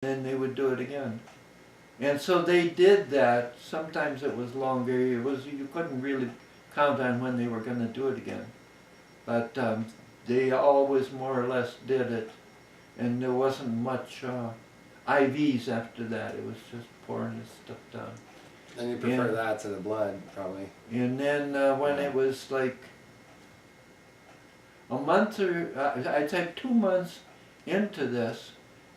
then they would do it again. And so they did that. Sometimes it was longer. You couldn't really count on when they were going to do it again. But they always more or less did it. And there wasn't much IVs after that. It was just pouring this stuff down. And you prefer that to the blood, probably. And then when it was like a month or, I'd say 2 months into this,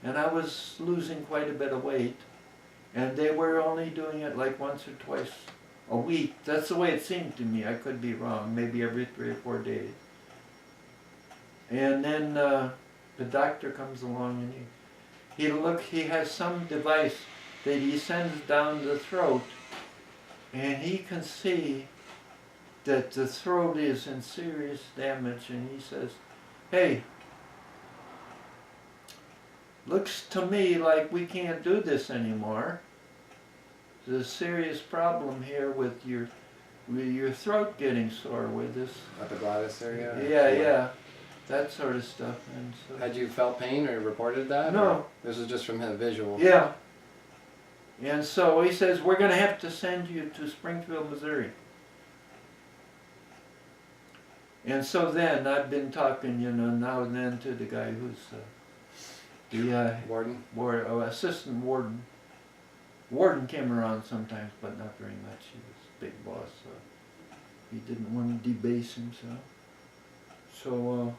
and I was losing quite a bit of weight, and they were only doing it like once or twice a week. That's the way it seemed to me. I could be wrong, maybe every 3 or 4 days. And then the doctor comes along and he has some device that he sends down the throat, and he can see that the throat is in serious damage, and he says, "Hey, looks to me like we can't do this anymore. There's a serious problem here with your throat getting sore with this." Epiglottis area? Yeah, that sort of stuff. And so, had you felt pain or reported that? No. Or this was just from his visual? Yeah. And so he says, "We're going to have to send you to Springfield, Missouri." And so then I've been talking, now and then to the guy who's the warden? Assistant warden. Warden came around sometimes, but not very much. He was a big boss, so he didn't want to debase himself. So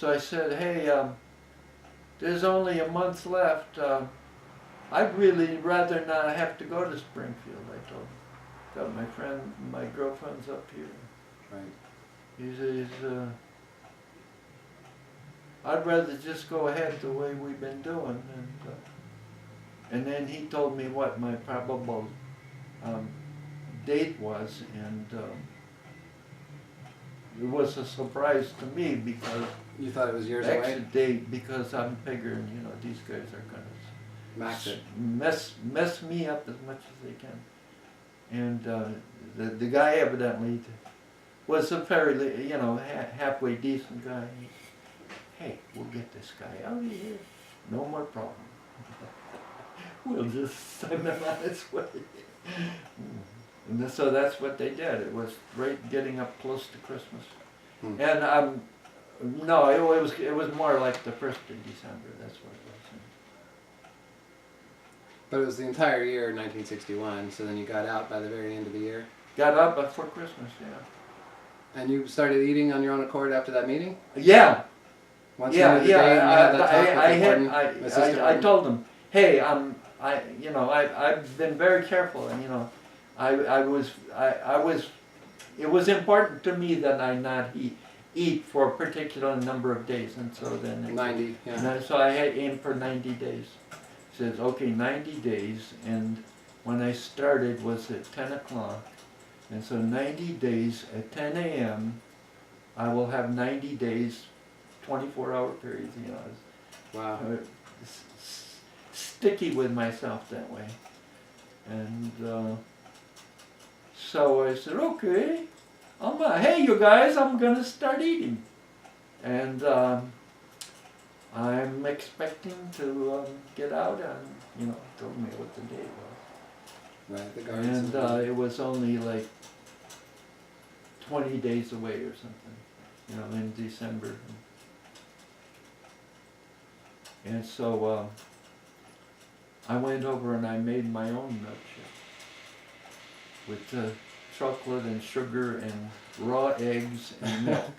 I said, "Hey, there's only a month left. I'd really rather not have to go to Springfield," I told him. Got my girlfriend's up here. Right. I'd rather just go ahead the way we've been doing. And then he told me what my probable date was, and it was a surprise to me because you thought it was years away? away? Date, because I'm figuring, these guys are going to max it. Mess me up as much as they can. And the guy evidently was a fairly, halfway decent guy. "Hey, we'll get this guy out of here. No more problem. We'll just send him on his way." And so that's what they did. It was right getting up close to Christmas. And no, it was more like the 1st of December. That's what it was. But it was the entire year, 1961. So then you got out by the very end of the year. Got out before Christmas, yeah. And you started eating on your own accord after that meeting? Yeah. Once you knew the day and you had that talk I told them, "Hey, I've been very careful, and it was important to me that I not eat for a particular number of days," and so then 90. Yeah. So I had aimed for 90 days. Says, "Okay, 90 days," and when I started was at 10 o'clock, and so 90 days at 10 a.m. I will have 90 days, 24-hour periods. Wow. Sticky with myself that way. And so I said, "Okay, hey you guys, I'm gonna start eating." And I'm expecting to get out, and told me what the date was. Right, the gardens. And it was only like 20 days away or something, in December. And so I went over and I made my own milkshake with chocolate and sugar and raw eggs and milk.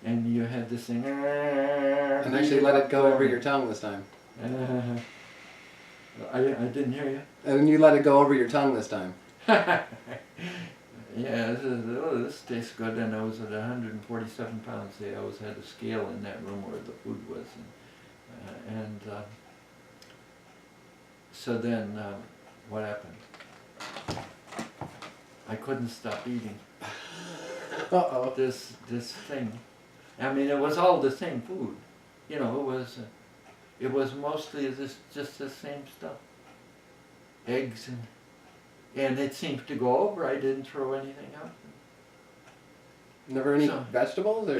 And you had this thing. And actually let it go over your tongue this time. I didn't hear you. And you let it go over your tongue this time. Yeah, this tastes good. And I was at 147 pounds. They always had a scale in that room where the food was. And so then what happened? I couldn't stop eating. Uh-oh. This thing. I mean, it was all the same food. It was mostly just the same stuff. Eggs and it seemed to go over. I didn't throw anything out. Never any vegetables? Or?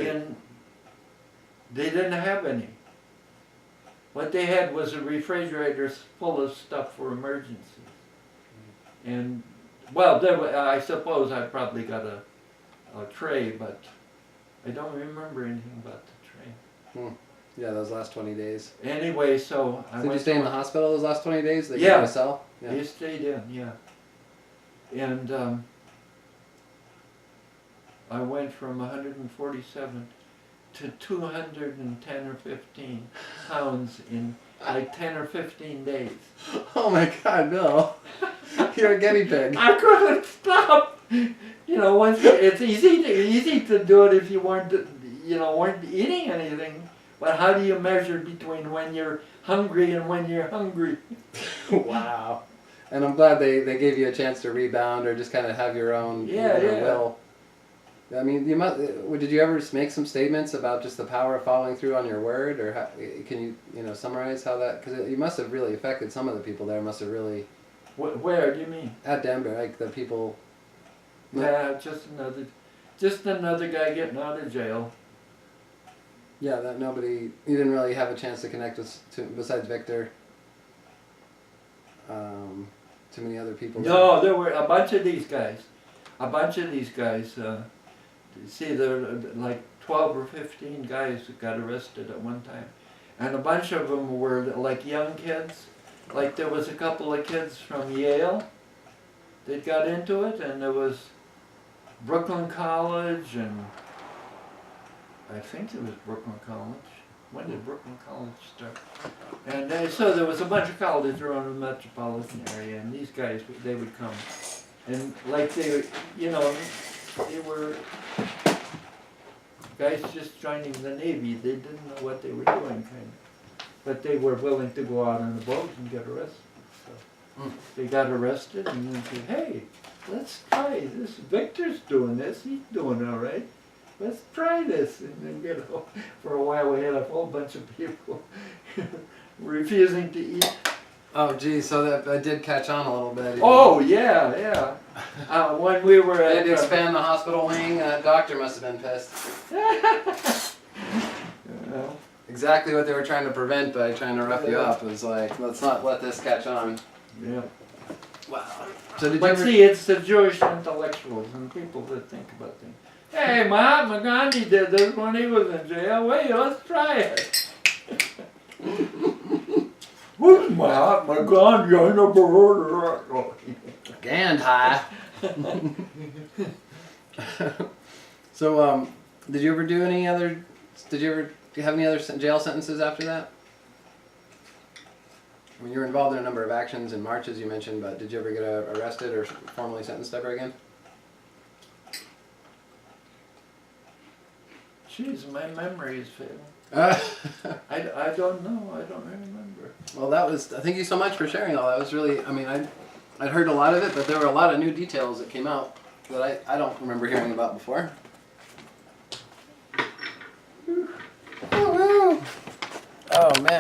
They didn't have any. What they had was a refrigerator full of stuff for emergencies. And, well, I suppose I probably got a tray, but I don't remember anything about the tray. Yeah, those last 20 days. Anyway, so I Did you went stay in to- the hospital those last 20 days? They gave Yeah. you a cell? Yeah. They stayed in, yeah. And I went from 147 to 210 or 15 pounds in like 10 or 15 days. Oh my God, Bill. You're a guinea pig. I couldn't stop. You know, once it's easy to do it if you weren't eating anything. But how do you measure between when you're hungry and when you're hungry? Wow. And I'm glad they gave you a chance to rebound or just kind of have your own will. I mean, did you ever make some statements about just the power of following through on your word, or how, can you summarize how that? Because you must have really affected some of the people there. Must have really. Where do you mean? At Danbury, like the people. Yeah, just another guy getting out of jail. Yeah, that nobody. You didn't really have a chance to connect with besides Victor. Too many other people. No, there were a bunch of these guys. See, there were like 12 or 15 guys that got arrested at one time. And a bunch of them were like young kids. Like there was a couple of kids from Yale that got into it, and there was Brooklyn College, and I think it was Brooklyn College. When did Brooklyn College start? And so there was a bunch of colleges around the metropolitan area, and these guys, they would come. And like they were guys just joining the Navy. They didn't know what they were doing, kind of. But they were willing to go out on a boat and get arrested. So they got arrested and then said, hey, let's try this. Victor's doing this. He's doing all right. Let's try this. And then, for a while we had a whole bunch of people refusing to eat. Oh, geez, so that did catch on a little bit. Oh, yeah. When we were They at... had to expand the hospital wing. Doctor must have been pissed. Exactly what they were trying to prevent by trying to rough you up was like, let's not let this catch on. Yeah. Wow. So did But you see, it's the Jewish intellectuals and people that think about things. Hey, Mahatma Gandhi did this when he was in jail. Wait, let's try it. Who's Mahatma Gandhi? I never heard of that. Gandhi. So, did you ever do any other? Did you ever have any other jail sentences after that? I mean, you were involved in a number of actions and marches you mentioned, but did you ever get arrested or formally sentenced ever again? Jeez, my memory is failing. I don't know. I don't remember. Well, thank you so much for sharing all that. Was really, I mean, I'd heard a lot of it, but there were a lot of new details that came out that I don't remember hearing about before. Oh, man.